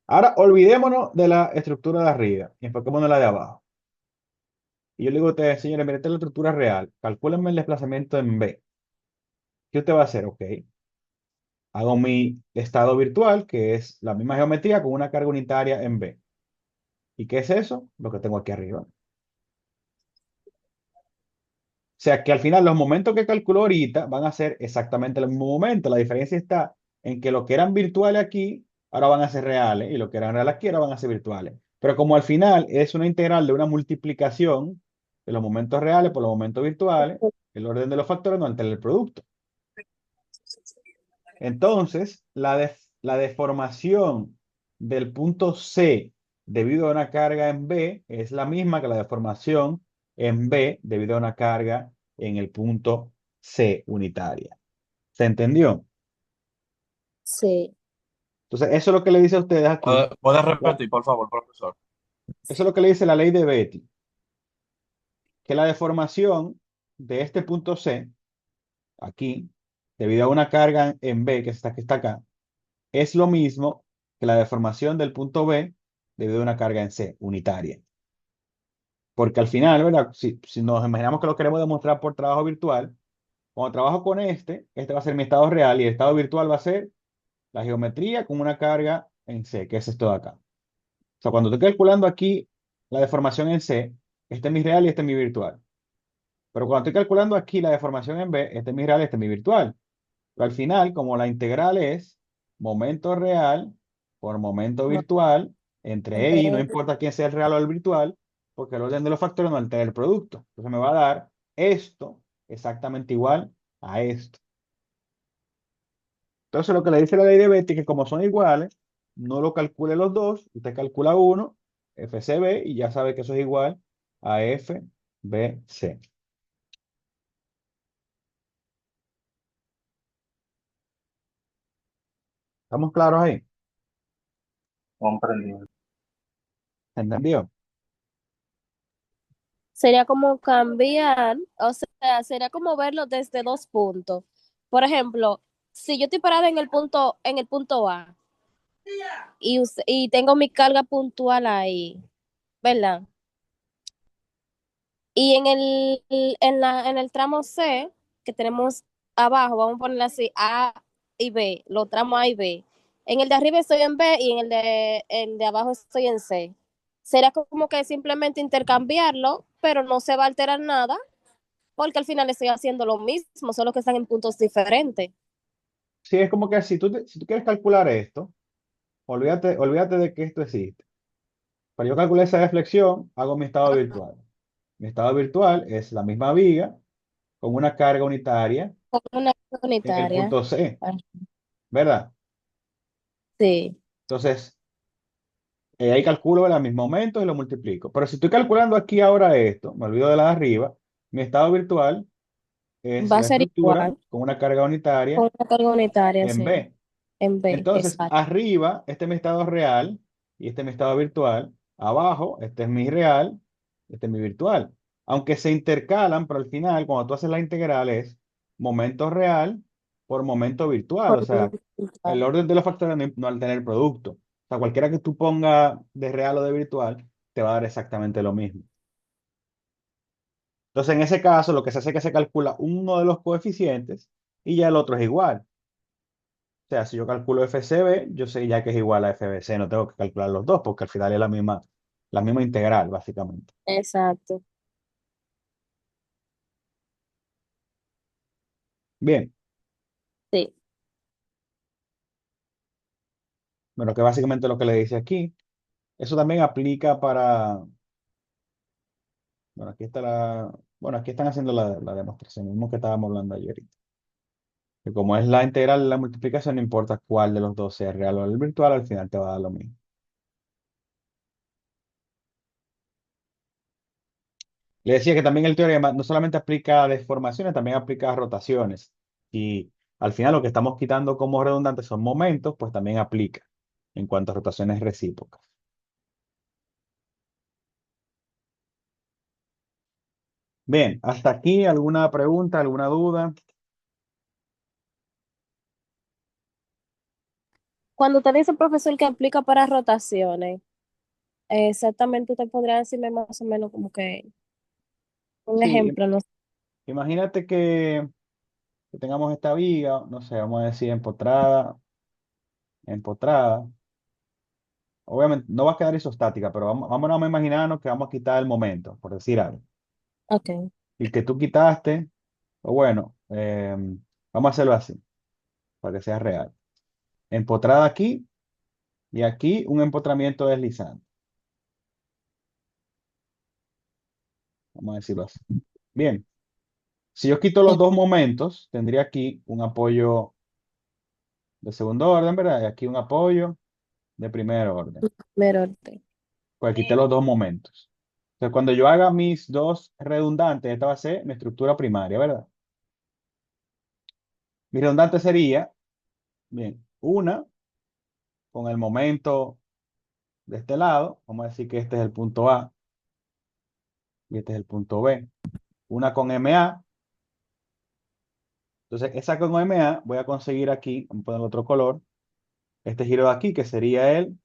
Speaker 1: Ahora olvidémonos de la estructura de arriba y enfoquémonos en la de abajo. Y yo le digo a ustedes, señores, miren, esta es la estructura real. Calcúlenme el desplazamiento en B. ¿Qué usted va a hacer? Ok. Hago mi estado virtual, que es la misma geometría con una carga unitaria en B. ¿Y qué es eso? Lo que tengo aquí arriba. O sea que al final los momentos que calculo ahorita van a ser exactamente el mismo momento. La diferencia está en que lo que eran virtuales aquí, ahora van a ser reales, y lo que eran reales aquí, ahora van a ser virtuales. Pero como al final es una integral de una multiplicación de los momentos reales por los momentos virtuales, el orden de los factores no altera el producto. Entonces, la deformación del punto C debido a una carga en B es la misma que la deformación en B debido a una carga en el punto C unitaria. ¿Se entendió?
Speaker 4: Sí.
Speaker 1: Entonces, eso es lo que le dice a ustedes aquí.
Speaker 3: ¿Puedes
Speaker 1: La-
Speaker 3: repetir, por favor, profesor?
Speaker 1: Eso es lo que le dice la ley de Betti, que la deformación de este punto C, aquí, debido a una carga en B, que está acá, es lo mismo que la deformación del punto B debido a una carga en C unitaria. Porque al final, ¿verdad? Si nos imaginamos que lo queremos demostrar por trabajo virtual, cuando trabajo con este va a ser mi estado real y el estado virtual va a ser la geometría con una carga en C, que es esto de acá. O sea, cuando estoy calculando aquí la deformación en C, este es mi real y este es mi virtual. Pero cuando estoy calculando aquí la deformación en B, este es mi real y este es mi virtual. Pero al final, como la integral es momento real por momento
Speaker 4: No,
Speaker 1: virtual, entre
Speaker 4: entre
Speaker 1: y no
Speaker 4: ellos.
Speaker 1: importa quién sea el real o el virtual, porque el orden de los factores no altera el producto. Entonces me va a dar esto exactamente igual a esto. Entonces lo que le dice la ley de Betti es que como son iguales, no lo calcule los dos, usted calcula uno, FCB, y ya sabe que eso es igual a FBC. ¿Estamos claros ahí?
Speaker 3: Comprendido.
Speaker 1: ¿Entendió?
Speaker 4: Sería como cambiar, o sea, sería como verlo desde dos puntos. Por ejemplo, si yo estoy parada en el punto A y tengo mi carga puntual ahí, ¿verdad? Y en el tramo C, que tenemos abajo, vamos a ponerle así, A y B, los tramos A y B. En el de arriba estoy en B y en el de abajo estoy en C. Será como que simplemente intercambiarlo, pero no se va a alterar nada, porque al final estoy haciendo lo mismo, solo que están en puntos diferentes.
Speaker 1: Sí, es como que si tú quieres calcular esto, olvídate de que esto existe. Para yo calcular esa deflexión, hago mi estado virtual. Mi estado virtual es la misma viga con una carga unitaria
Speaker 4: Con una
Speaker 1: en el
Speaker 4: unitaria.
Speaker 1: punto C,
Speaker 4: Ah,
Speaker 1: ¿verdad?
Speaker 4: sí,
Speaker 1: Entonces, ahí calculo el mismo momento y lo multiplico. Pero si estoy calculando aquí ahora esto, me olvido de la de arriba, mi estado virtual es
Speaker 4: va a
Speaker 1: la
Speaker 4: ser
Speaker 1: estructura
Speaker 4: igual,
Speaker 1: con una carga unitaria
Speaker 4: con una carga unitaria,
Speaker 1: en
Speaker 4: sí,
Speaker 1: B.
Speaker 4: en B,
Speaker 1: Entonces,
Speaker 4: exacto.
Speaker 1: arriba, este es mi estado real y este es mi estado virtual. Abajo, este es mi real, este es mi virtual. Aunque se intercalan, pero al final, cuando tú haces la integral, es momento real por momento virtual. O sea, el orden de los factores no altera el producto. O sea, cualquiera que tú ponga de real o de virtual, te va a dar exactamente lo mismo. Entonces, en ese caso, lo que se hace es que se calcula uno de los coeficientes y ya el otro es igual. sea, si yo calculo FCB, yo sé ya que es igual a FBC, no tengo que calcular los dos, porque al final es la misma integral, básicamente.
Speaker 4: Exacto.
Speaker 1: Bien,
Speaker 4: Sí.
Speaker 1: bueno, que básicamente lo que le dice aquí, eso también aplica para, bueno, aquí está bueno, aquí están haciendo la demostración, mismo que estábamos hablando ayer. Que como es la integral de la multiplicación, no importa cuál de los dos sea real o el virtual, al final te va a dar lo mismo. Le decía que también el teorema no solamente aplica a deformaciones, también aplica a rotaciones. Y al final lo que estamos quitando como redundantes son momentos, pues también aplica en cuanto a rotaciones recíprocas. Bien, hasta aquí alguna pregunta, alguna duda.
Speaker 4: Cuando te dice profesor que aplica para rotaciones, exactamente usted podría decirme más o menos como que un
Speaker 1: Sí,
Speaker 4: ejemplo, ¿no?
Speaker 1: imagínate que tengamos esta viga, no sé, vamos a decir empotrada, empotrada. Obviamente no va a quedar isostática, pero vamos a imaginarnos que vamos a quitar el momento, por decir algo.
Speaker 4: Ok.
Speaker 1: El que tú quitaste, o bueno, vamos a hacerlo así, para que sea real. Empotrada aquí y aquí un empotramiento deslizante. Vamos a decirlo así. Bien, si yo quito los dos momentos, tendría aquí un apoyo de segundo orden, ¿verdad? Y aquí un apoyo de primer orden.
Speaker 4: Merote.
Speaker 1: Pues quité los dos momentos. Entonces, cuando yo haga mis dos redundantes, esta va a ser mi estructura primaria, ¿verdad? Mi redundante sería, bien, una con el momento de este lado, vamos a decir que este es el punto A y este es el punto B. Una con MA, entonces esa con MA voy a conseguir aquí, vamos a poner otro color, este giro de aquí que sería el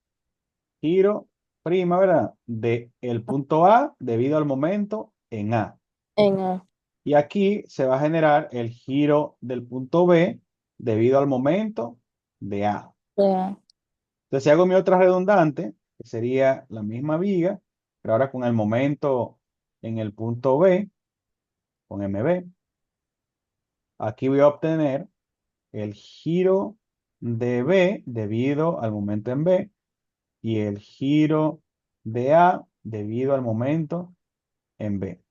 Speaker 1: giro prima, ¿verdad? De el punto A debido al momento en A.
Speaker 4: En A.
Speaker 1: Y aquí se va a generar el giro del punto B debido al momento de A.
Speaker 4: Ya.
Speaker 1: Entonces, si hago mi otra redundante, que sería la misma viga, pero ahora con el momento en el punto B, con MB, aquí voy a obtener el giro de B debido al momento en B y el giro de A debido al momento en B.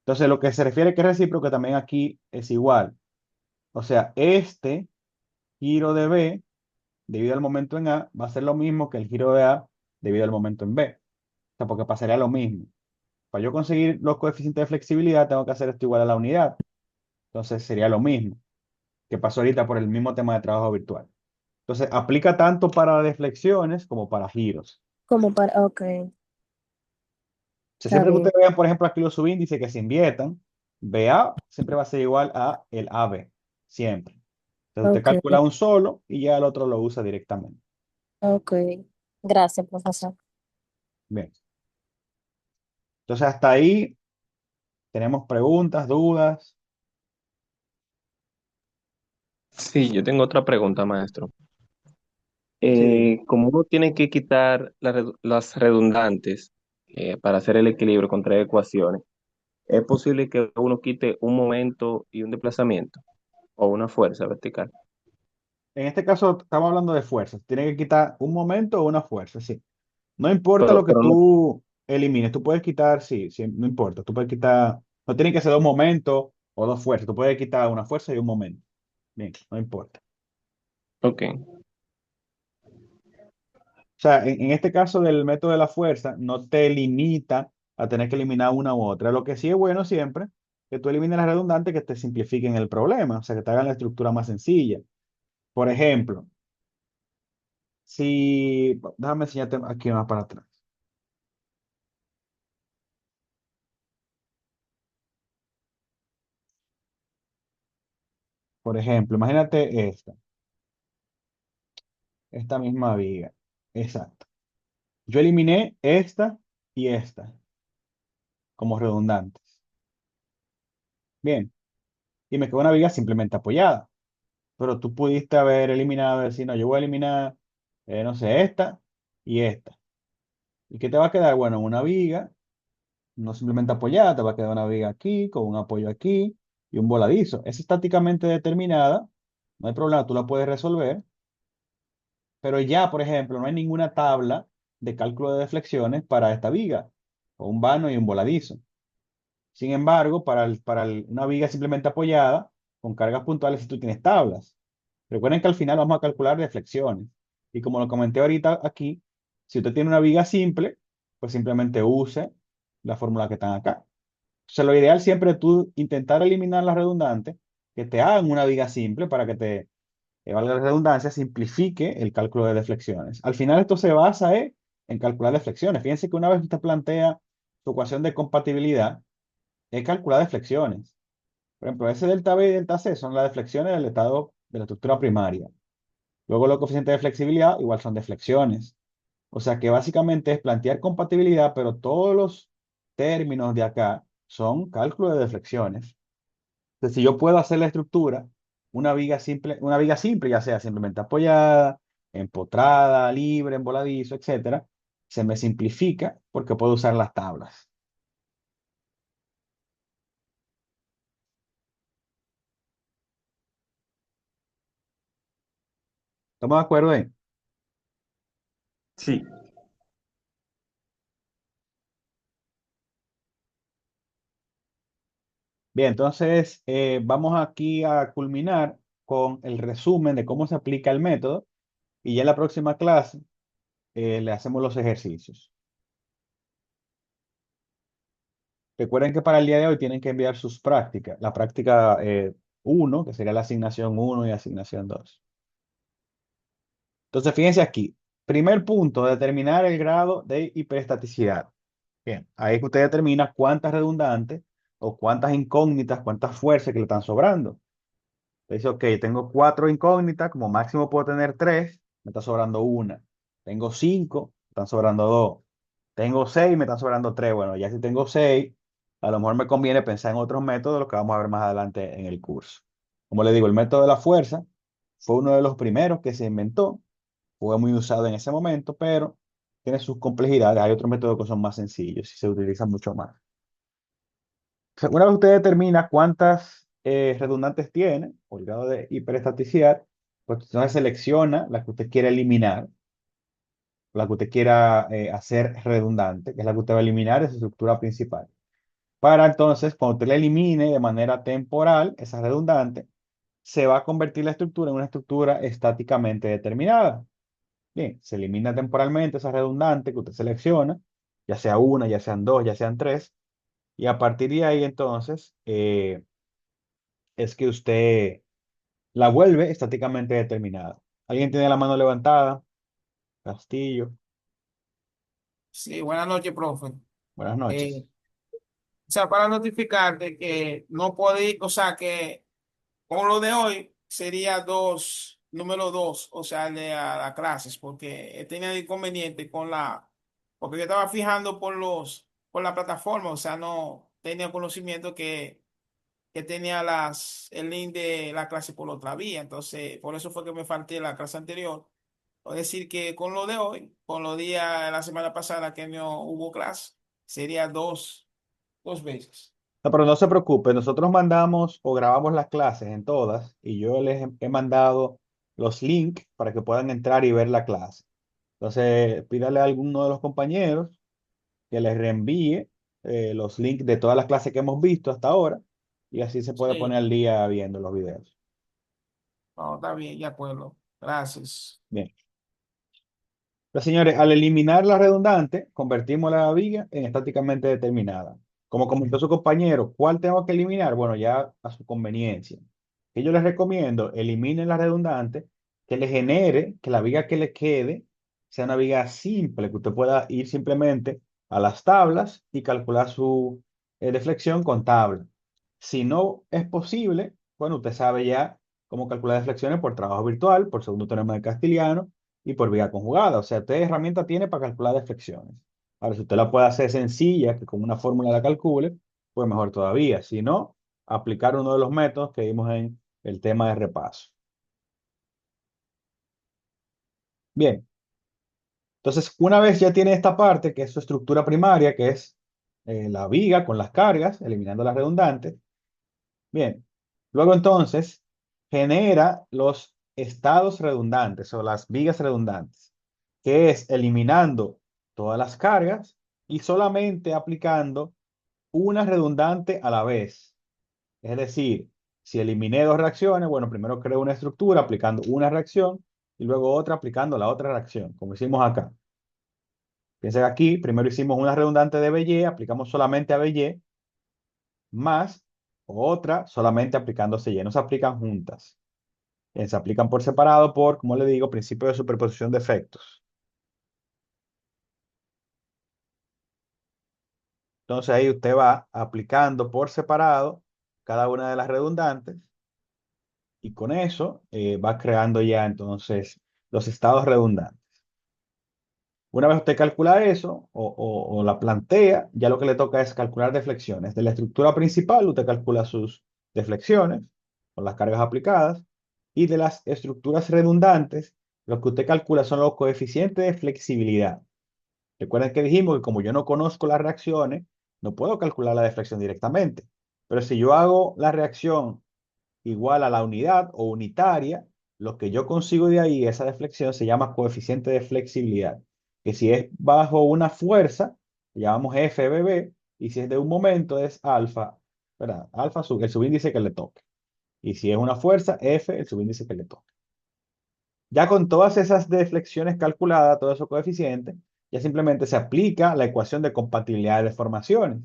Speaker 1: Entonces, lo que se refiere que es recíproco también aquí es igual. O sea, este giro de B debido al momento en A va a ser lo mismo que el giro de A debido al momento en B. O sea, porque pasaría lo mismo. Para yo conseguir los coeficientes de flexibilidad, tengo que hacer esto igual a la unidad. Entonces sería lo mismo que pasó ahorita por el mismo tema de trabajo virtual. Entonces aplica tanto para deflexiones como para giros.
Speaker 4: Como para, ok,
Speaker 1: O sea,
Speaker 4: está
Speaker 1: siempre que
Speaker 4: bien.
Speaker 1: ustedes vean, por ejemplo, aquí los subíndices que se inviertan, BA siempre va a ser igual a el AB. Siempre. Entonces usted
Speaker 4: Ok,
Speaker 1: calcula un solo y ya el otro lo usa directamente.
Speaker 4: ok. Gracias, profesor.
Speaker 1: Bien. Entonces hasta ahí tenemos preguntas, dudas.
Speaker 2: Sí, yo tengo otra pregunta, maestro.
Speaker 1: Sí.
Speaker 2: Como uno tiene que quitar las redundantes para hacer el equilibrio con tres ecuaciones, ¿es posible que uno quite un momento y un desplazamiento o una fuerza vertical?
Speaker 1: En este caso estamos hablando de fuerzas. Tiene que quitar un momento o una fuerza, sí. No importa lo que
Speaker 2: Pero no,
Speaker 1: tú elimines, tú puedes quitar, sí, sí, no importa. Tú puedes quitar, no tienen que ser dos momentos o dos fuerzas. Tú puedes quitar una fuerza y un momento. Bien, no importa.
Speaker 2: ok,
Speaker 1: O sea, en este caso del método de la fuerza, no te limita a tener que eliminar una u otra. Lo que sí es bueno siempre, que tú elimines las redundantes que te simplifiquen el problema, o sea, que te hagan la estructura más sencilla. Por ejemplo, si, déjame enseñarte aquí más para atrás. Por ejemplo, imagínate esta misma viga. Exacto. Yo eliminé esta y esta como redundantes. Bien. Y me quedó una viga simplemente apoyada. pero tú pudiste haber eliminado, decir, no, yo voy a eliminar, no sé, esta y esta. ¿Y qué te va a quedar? Bueno, una viga, no simplemente apoyada, te va a quedar una viga aquí, con un apoyo aquí y un voladizo. Es estáticamente determinada, no hay problema, tú la puedes resolver, pero ya, por ejemplo, no hay ninguna tabla de cálculo de deflexiones para esta viga, o un vano y un voladizo. Sin embargo, una viga simplemente apoyada, con cargas puntuales, si tú tienes tablas. Recuerden que al final vamos a calcular deflexiones. Y como lo comenté ahorita aquí, si usted tiene una viga simple, pues simplemente use la fórmula que están acá. Entonces, lo ideal siempre es tú intentar eliminar las redundantes, que te hagan una viga simple para que te, valga la redundancia, simplifique el cálculo de deflexiones. Al final esto se basa en calcular deflexiones. Fíjense que una vez usted plantea su ecuación de compatibilidad, es calcular deflexiones. Por ejemplo, ese delta B y delta C son las deflexiones del estado de la estructura primaria. Luego los coeficientes de flexibilidad igual son deflexiones. O sea que básicamente es plantear compatibilidad, pero todos los términos de acá son cálculo de deflexiones. Entonces, si yo puedo hacer la estructura, una viga simple, ya sea simplemente apoyada, empotrada, libre, en voladizo, etcétera, se me simplifica porque puedo usar las tablas. ¿Estamos de acuerdo ahí?
Speaker 2: Sí,
Speaker 1: Bien, entonces vamos aquí a culminar con el resumen de cómo se aplica el método y ya en la próxima clase le hacemos los ejercicios. Recuerden que para el día de hoy tienen que enviar sus prácticas. La práctica 1, que sería la asignación 1 y asignación 2. Entonces, fíjense aquí. Primer punto, determinar el grado de hiperestaticidad. Bien, ahí es que usted determina cuántas redundantes o cuántas incógnitas, cuántas fuerzas que le están sobrando. Dice, ok, tengo 4 incógnitas, como máximo puedo tener 3, me está sobrando una. Tengo 5, me están sobrando 2. Tengo 6, me están sobrando 3. Bueno, ya si tengo 6, a lo mejor me conviene pensar en otros métodos, los que vamos a ver más adelante en el curso. Como le digo, el método de la fuerza fue uno de los primeros que se inventó, fue muy usado en ese momento, pero tiene sus complejidades. Hay otros métodos que son más sencillos y se utilizan mucho más. Una vez usted determina cuántas redundantes tiene, o el grado de hiperestaticidad, pues entonces selecciona la que usted quiere eliminar, la que usted quiera hacer redundante, que es la que usted va a eliminar de su estructura principal. Para entonces, cuando usted la elimine de manera temporal, esa redundante, se va a convertir la estructura en una estructura estáticamente determinada. Bien, se elimina temporalmente esa redundante que usted selecciona, ya sea una, ya sean dos, ya sean tres, y a partir de ahí entonces es que usted la vuelve estáticamente determinada. ¿Alguien tiene la mano levantada? Castillo,
Speaker 5: Sí, buenas noches, profe.
Speaker 1: buenas
Speaker 5: Eh,
Speaker 1: noches.
Speaker 5: o sea, para notificarte que no podí, o sea, que con lo de hoy sería número dos, o sea, el de a las clases, porque he tenido inconveniente porque yo estaba fijando por la plataforma, o sea, no tenía conocimiento que tenía el link de la clase por otra vía, entonces, por eso fue que me falté la clase anterior. Es decir, que con lo de hoy, con los días de la semana pasada que no hubo clase, sería dos veces.
Speaker 1: No, pero no se preocupe, nosotros mandamos o grabamos las clases en todas y yo les he mandado los links para que puedan entrar y ver la clase. Entonces, pídale a alguno de los compañeros que les reenvíe los links de todas las clases que hemos visto hasta ahora y así se puede poner
Speaker 5: Sí,
Speaker 1: al día viendo los videos.
Speaker 5: no, está bien, de acuerdo. Gracias.
Speaker 1: Bien. Pues señores, al eliminar la redundante, convertimos la viga en estáticamente determinada. Como comentó su compañero, ¿cuál tengo que eliminar? Bueno, ya a su conveniencia. Que yo les recomiendo, eliminen la redundante, que le genere, que la viga que le quede sea una viga simple, que usted pueda ir simplemente a las tablas y calcular su deflexión con tabla. Si no es posible, bueno, usted sabe ya cómo calcular deflexiones por trabajo virtual, por segundo teorema de Castiliano y por vía conjugada. O sea, usted herramienta tiene para calcular deflexiones. Ahora, si usted la puede hacer sencilla, que con una fórmula la calcule, pues mejor todavía. Si no, aplicar uno de los métodos que vimos en el tema de repaso. Bien, entonces una vez ya tiene esta parte, que es su estructura primaria, que es la viga con las cargas, eliminando las redundantes. Bien, luego entonces genera los estados redundantes o las vigas redundantes, que es eliminando todas las cargas y solamente aplicando una redundante a la vez. Es decir, si eliminé dos reacciones, bueno, primero creo una estructura aplicando una reacción y luego otra aplicando la otra reacción, como hicimos acá. Piensen aquí, primero hicimos una redundante de BY, aplicamos solamente a BY, más otra solamente aplicando CY. No se aplican juntas. Se aplican por separado por, como le digo, principio de superposición de efectos. Entonces ahí usted va aplicando por separado cada una de las redundantes y con eso va creando ya entonces los estados redundantes. Una vez usted calcula eso o la plantea, ya lo que le toca es calcular deflexiones. De la estructura principal, usted calcula sus deflexiones con las cargas aplicadas y de las estructuras redundantes, lo que usted calcula son los coeficientes de flexibilidad. Recuerden que dijimos que como yo no conozco las reacciones, no puedo calcular la deflexión directamente. Pero si yo hago la reacción igual a la unidad o unitaria, lo que yo consigo de ahí, esa deflexión, se llama coeficiente de flexibilidad. Que si es bajo una fuerza, le llamamos FBB, y si es de un momento, es alfa, ¿verdad? Alfa, el subíndice que le toque. Y si es una fuerza, F, el subíndice que le toque. Ya con todas esas deflexiones calculadas, todos esos coeficientes, ya simplemente se aplica la ecuación de compatibilidad de deformaciones.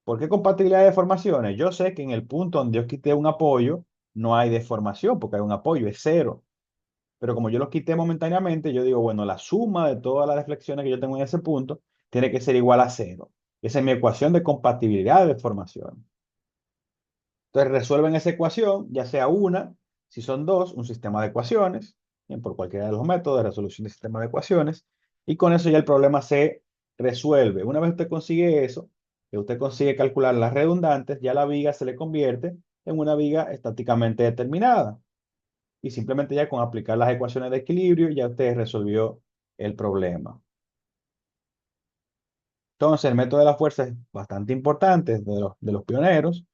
Speaker 1: ¿Por qué compatibilidad de deformaciones? Yo sé que en el punto donde yo quité un apoyo, no hay deformación porque hay un apoyo, es cero. Pero como yo lo quité momentáneamente, yo digo, bueno, la suma de todas las deflexiones que yo tengo en ese punto tiene que ser igual a cero. Esa es mi ecuación de compatibilidad de deformaciones. Entonces resuelven esa ecuación, ya sea una, si son dos, un sistema de ecuaciones, bien, por cualquiera de los métodos de resolución de sistema de ecuaciones, y con eso ya el problema se resuelve. Una vez usted consigue eso, que usted consigue calcular las redundantes, ya la viga se le convierte en una viga estáticamente determinada. Y simplemente ya con aplicar las ecuaciones de equilibrio, ya usted resolvió el problema. Entonces, el método de la fuerza es bastante importante, es de los pioneros.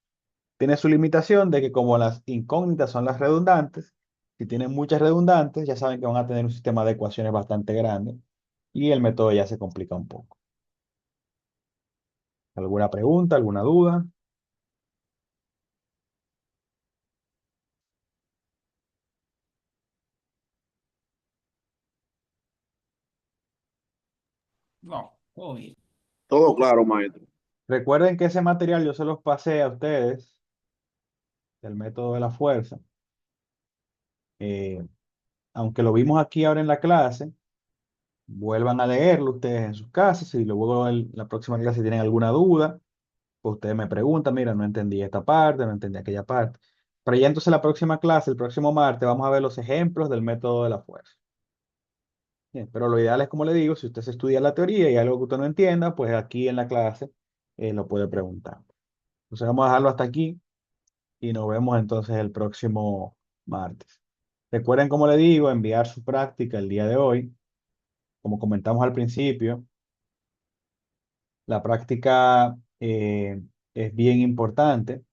Speaker 1: Tiene su limitación de que como las incógnitas son las redundantes, si tienen muchas redundantes, ya saben que van a tener un sistema de ecuaciones bastante grande y el método ya se complica un poco. ¿Alguna pregunta, alguna duda?
Speaker 5: No, todo bien.
Speaker 3: Todo claro, maestro.
Speaker 1: Recuerden que ese material yo se los pasé a ustedes del método de la fuerza. Eh, Aunque lo vimos aquí ahora en la clase, vuelvan a leerlo ustedes en sus casas y luego en la próxima clase si tienen alguna duda, pues ustedes me preguntan, mira, no entendí esta parte, no entendí aquella parte. Pero ya entonces la próxima clase, el próximo martes, vamos a ver los ejemplos del método de la fuerza. Bien, pero lo ideal es, como le digo, si usted se estudia la teoría y hay algo que usted no entienda, pues aquí en la clase lo puede preguntar. Entonces vamos a dejarlo hasta aquí y nos vemos entonces el próximo martes. Recuerden, como le digo, enviar su práctica el día de hoy. Como comentamos al principio, la práctica es bien importante